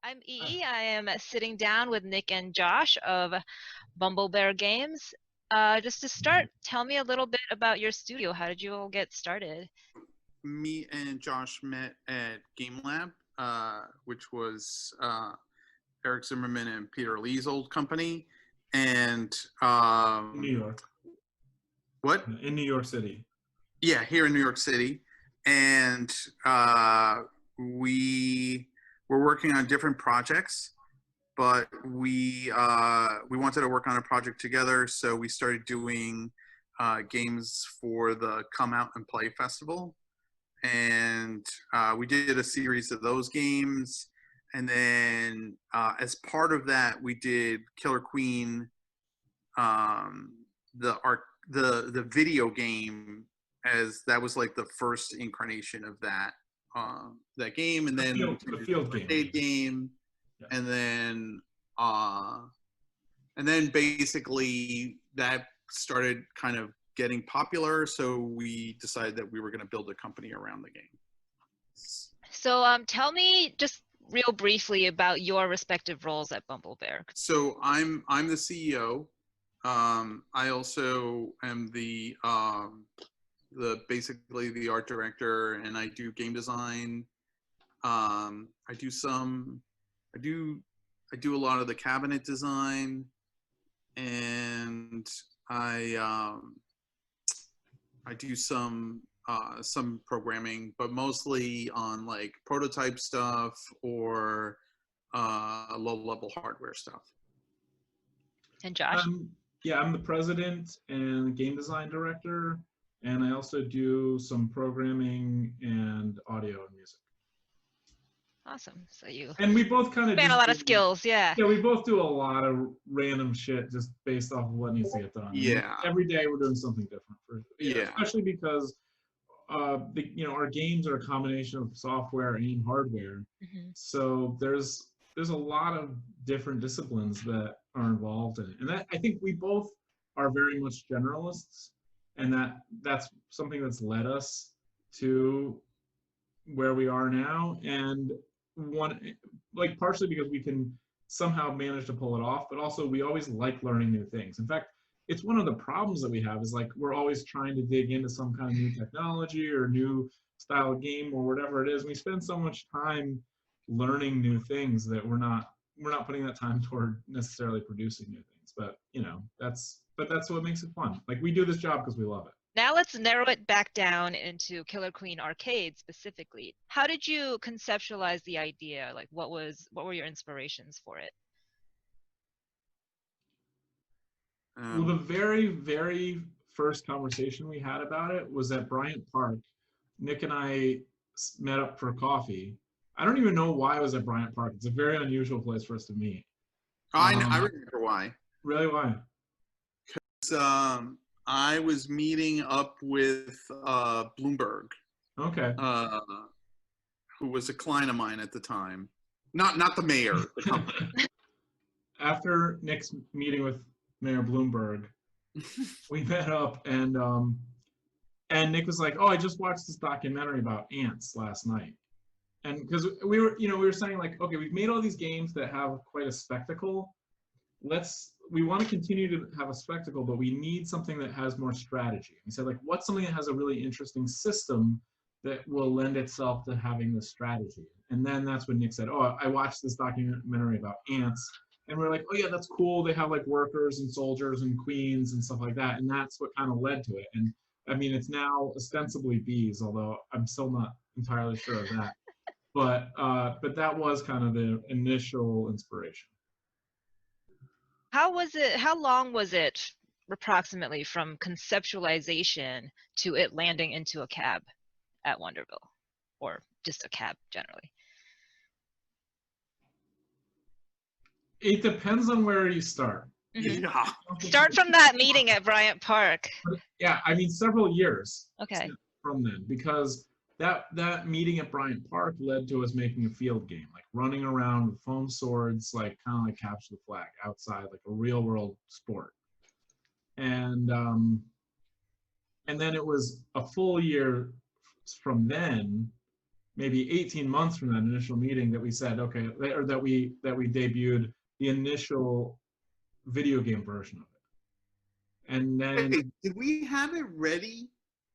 I'm E. I am sitting down with Nick and Josh of Bumblebear Games. Just to start, tell me a little bit about your studio. How did you all get started? Me and Josh met at Game Lab, which was Eric Zimmerman and Peter Lee's old company. And New York. What? In New York City. Yeah, here in New York City. And we were working on different projects, but we wanted to work on a project together, so we started doing games for the Come Out and Play Festival. And we did a series of those games, and then as part of that, we did Killer Queen, the video game, as that was like the first incarnation of that game, and then the field game, yeah. and then basically that started kind of getting popular, so we decided that we were going to build a company around the game. So tell me just real briefly about your respective roles at Bumblebear. So I'm the CEO. I also am basically the art director, and I do game design. I do a lot of the cabinet design, and I do some programming, but mostly on like prototype stuff or low-level hardware stuff. And Josh? Yeah, I'm the president and game design director, and I also do some programming and audio and music. Awesome. So you and we both kind of span a lot of skills, yeah. Yeah, we both do a lot of random shit just based off of what needs to get done. Yeah. Every day we're doing something different. Yeah. Especially because our games are a combination of software and hardware. Mm-hmm. So there's a lot of different disciplines that are involved in it. And that, I think we both are very much generalists, and that's something that's led us to where we are now. And partially because we can somehow manage to pull it off, but also we always like learning new things. In fact, it's one of the problems that we have is like we're always trying to dig into some kind of new technology or new style of game or whatever it is. We spend so much time learning new things that we're not putting that time toward necessarily producing new things. But that's what makes it fun. Like, we do this job because we love it. Now let's narrow it back down into Killer Queen Arcade specifically. How did you conceptualize the idea? Like, what were your inspirations for it? Well, the very, very first conversation we had about it was at Bryant Park. Nick and I met up for coffee. I don't even know why it was at Bryant Park. It's a very unusual place for us to meet. I remember why. Really, why? Because I was meeting up with Bloomberg. Okay. Who was a client of mine at the time. Not the mayor, the company. After Nick's meeting with Mayor Bloomberg, we met up, and Nick was like, "Oh, I just watched this documentary about ants last night." And because we were saying, like, okay, we've made all these games that have quite a spectacle. We want to continue to have a spectacle, but we need something that has more strategy. He said, like, what's something that has a really interesting system that will lend itself to having this strategy? And then that's when Nick said, "Oh, I watched this documentary about ants." And we're like, "Oh yeah, that's cool. They have like workers and soldiers and queens and stuff like that." And that's what kind of led to it. And I mean, it's now ostensibly bees, although I'm still not entirely sure of that. But that was kind of the initial inspiration. How long was it approximately from conceptualization to it landing into a cab at Wonderville, or just a cab generally? It depends on where you start. Mm-hmm. Yeah. Start from that meeting at Bryant Park. Yeah, I mean, several years. Okay. From then, because that meeting at Bryant Park led to us making a field game, like running around with foam swords, like kind of like capture the flag outside, like a real world sport. And then it was a full year from then maybe 18 months from that initial meeting that we said, okay, or that we debuted the initial video game version of it. And then Wait, did we have it ready?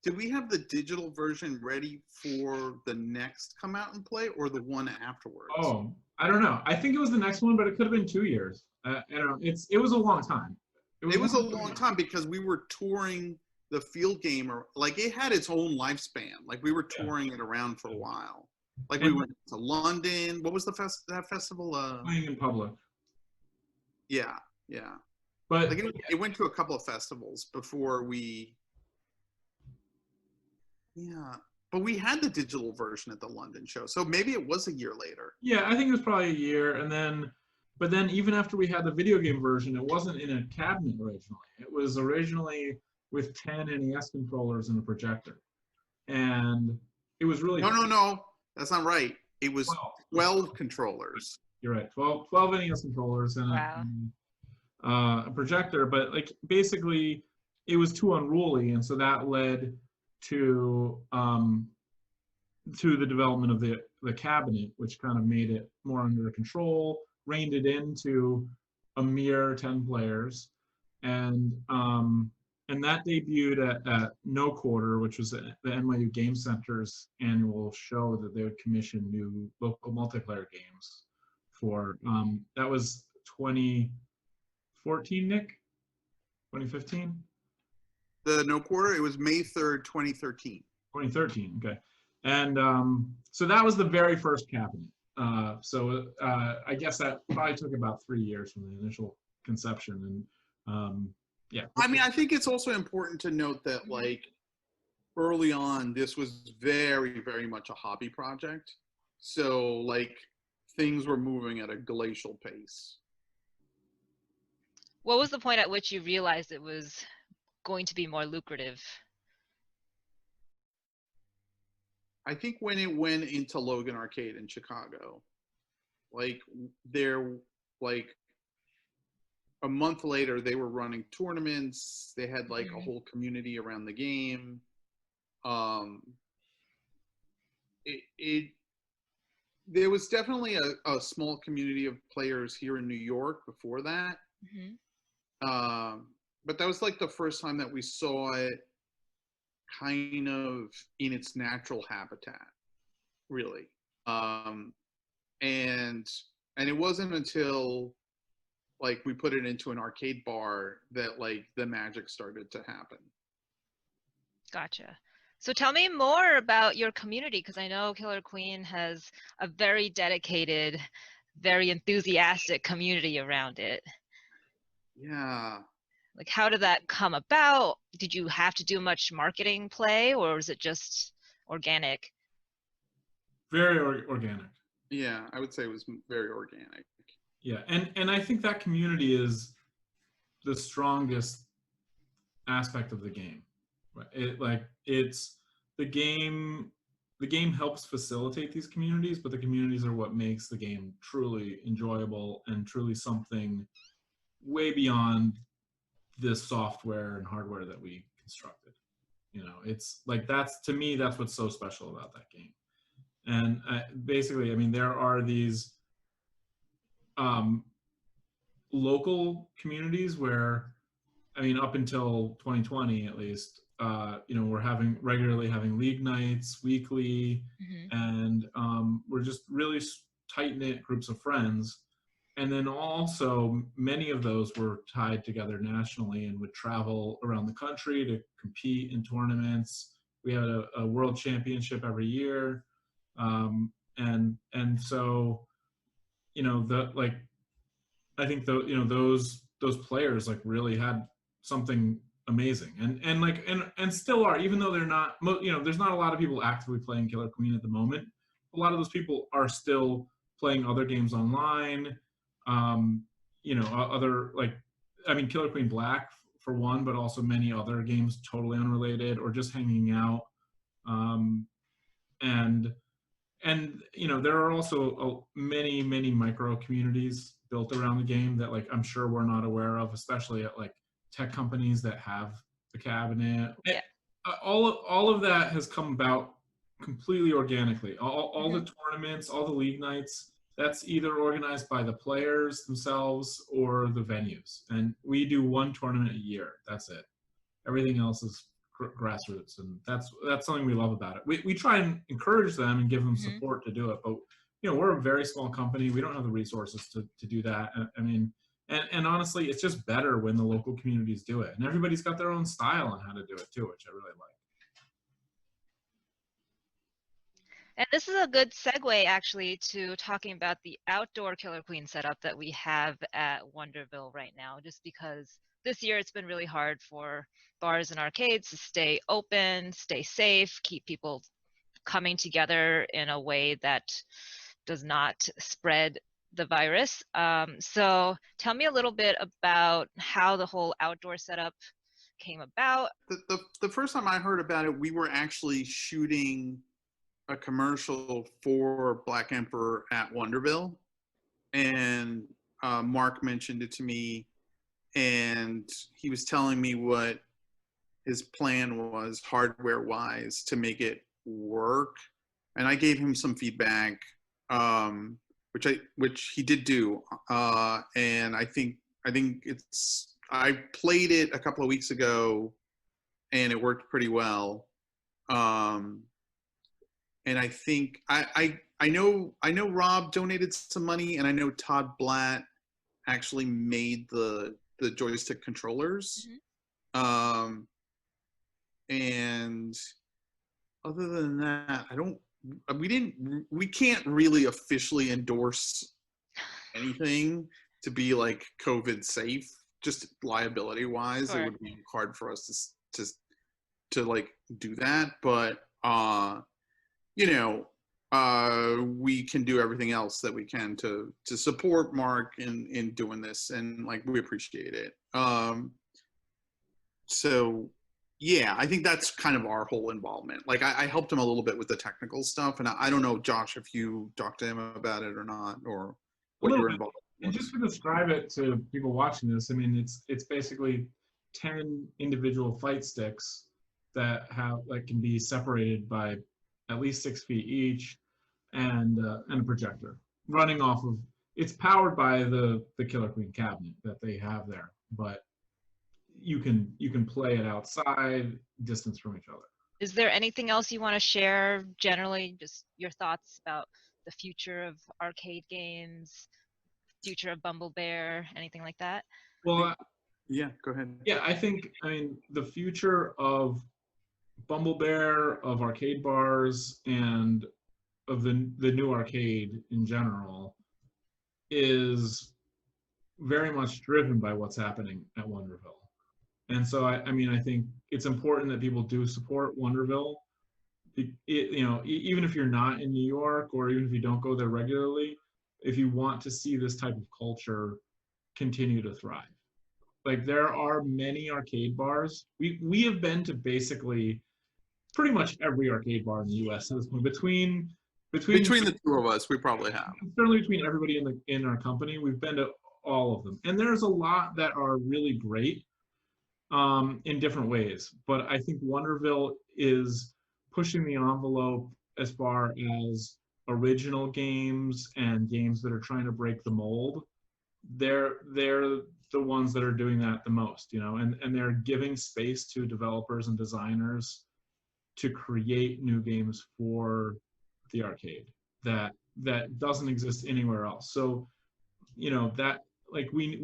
Did we have the digital version ready for the next come out and play, or the one afterwards? oh, I don't know. I think it was the next one, but it could have been 2 years. I don't know. It was a long time. It was a long time because we were touring the field game, or like it had its own lifespan. Like we were touring it around for a while. Like we went to London. What was that festival? Playing in public. Yeah, yeah. But Like it went to a couple of festivals before we. Yeah, but we had the digital version at the London show, so maybe it was a year later. yeah, I think it was probably a year, and then, but then even after we had the video game version, it wasn't in a cabinet originally. It was originally with 10 NES controllers and a projector, and it was really No, that's not right. It was 12. 12 controllers. You're right, 12 NES controllers and Wow. a projector, but like basically it was too unruly, and so that led to the development of the cabinet, which kind of made it more under control, reined it into a mere 10 players, and that debuted at No Quarter, which was the NYU Game Center's annual show that they would commission new local multiplayer games for. That was 2014, Nick? 2015? The No Quarter, it was May 3rd, 2013. 2013, okay. And so that was the very first cabinet. So I guess that probably took about 3 years from the initial conception. And yeah. I mean, I think it's also important to note that, like, early on, this was very, very much a hobby project. So, like, things were moving at a glacial pace. What was the point at which you realized it was going to be more lucrative? I think when it went into Logan Arcade in Chicago, like a month later, they were running tournaments. They had like a whole community around the game. There was definitely a small community of players here in New York before that. But that was like the first time that we saw it kind of in its natural habitat, really. And it wasn't until like we put it into an arcade bar that like the magic started to happen. Gotcha. So tell me more about your community, because I know Killer Queen has a very dedicated, very enthusiastic community around it. Yeah. Like, how did that come about? Did you have to do much marketing play, or was it just organic? Very organic. Yeah, I would say it was very organic. Yeah, and I think that community is the strongest aspect of the game. It's the game. The game helps facilitate these communities, but the communities are what makes the game truly enjoyable and truly something way beyond this software and hardware that we constructed. You know, it's like to me, that's what's so special about that game. And basically, I mean, there are these local communities where, I mean, up until 2020 at least, you know, we're regularly having league nights weekly, and we're just really tight-knit groups of friends. And then also many of those were tied together nationally and would travel around the country to compete in tournaments. We had a world championship every year. And so, you know, I think those players like really had something amazing and still are, even though they're not, you know, there's not a lot of people actively playing Killer Queen at the moment. A lot of those people are still playing other games online. You know, other, like, I mean, Killer Queen Black for one, but also many other games totally unrelated or just hanging out. And you know, there are also many micro communities built around the game that, like, I'm sure we're not aware of, especially at like tech companies that have the cabinet. Yeah. All of that has come about completely organically. All the tournaments, all the league nights, that's either organized by the players themselves or the venues. And we do one tournament a year. That's it. Everything else is grassroots, and that's something we love about it. We try and encourage them and give them support to do it, but we're a very small company. We don't have the resources to do that. I mean, and honestly, it's just better when the local communities do it, and everybody's got their own style on how to do it too, which I really like. And this is a good segue actually to talking about the outdoor Killer Queen setup that we have at Wonderville right now, just because this year it's been really hard for bars and arcades to stay open, stay safe, keep people coming together in a way that does not spread the virus. So tell me a little bit about how the whole outdoor setup came about. The first time I heard about it, we were actually shooting a commercial for Black Emperor at Wonderville, and Mark mentioned it to me, and he was telling me what his plan was hardware wise to make it work, and I gave him some feedback, which he did do, and I think I played it a couple of weeks ago, and it worked pretty well. And I think I know Rob donated some money, and I know Todd Blatt actually made the joystick controllers. And other than that, we can't really officially endorse anything to be like COVID safe, just liability wise. Sure. It would be hard for us to like do that, but we can do everything else that we can to support Mark in doing this, and like we appreciate it. So yeah, I think that's kind of our whole involvement. Like I helped him a little bit with the technical stuff, and I don't know, Josh, if you talked to him about it or not, or what you're involved with. And just to describe it to people watching this, I mean, it's basically 10 individual fight sticks that can be separated by at least 6 feet each, and a projector running off of. It's powered by the Killer Queen cabinet that they have there, but you can play it outside, distance from each other. Is there anything else you want to share generally, just your thoughts about the future of arcade games, future of Bumblebear, anything like that? Well, yeah, go ahead. Yeah, I mean, the future of Bumblebear, of arcade bars, and of the new arcade in general is very much driven by what's happening at Wonderville. And so I mean, I think it's important that people do support Wonderville. Even if you're not in New York, or even if you don't go there regularly, if you want to see this type of culture continue to thrive. Like, there are many arcade bars. We have been to basically pretty much every arcade bar in the U.S. at this point. Between the two of us, we probably have. Certainly between everybody in our company, we've been to all of them. And there's a lot that are really great in different ways. But I think Wonderville is pushing the envelope as far as original games and games that are trying to break the mold. They're the ones that are doing that the most, and they're giving space to developers and designers to create new games for the arcade that doesn't exist anywhere else. So, that, like, we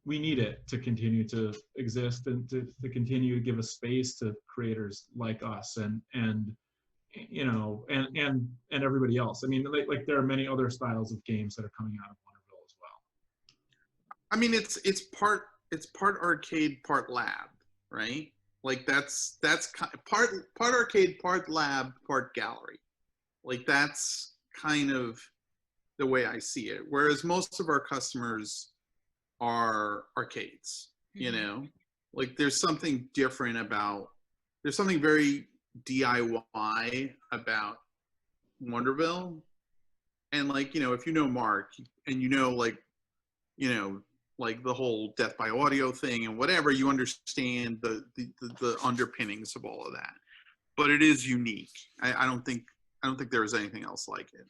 need it to continue to exist, and to continue to give a space to creators like us and everybody else. I mean, like there are many other styles of games that are coming out of Wonderville as well. I mean, it's part arcade, part lab, right? Like that's part arcade, part lab, part gallery. Like that's kind of the way I see it. Whereas most of our customers are arcades, like there's something different there's something very DIY about Wonderville. And like, if you know Mark, and like the whole death by audio thing and whatever, you understand the underpinnings of all of that. but it is unique. I don't think there is anything else like it.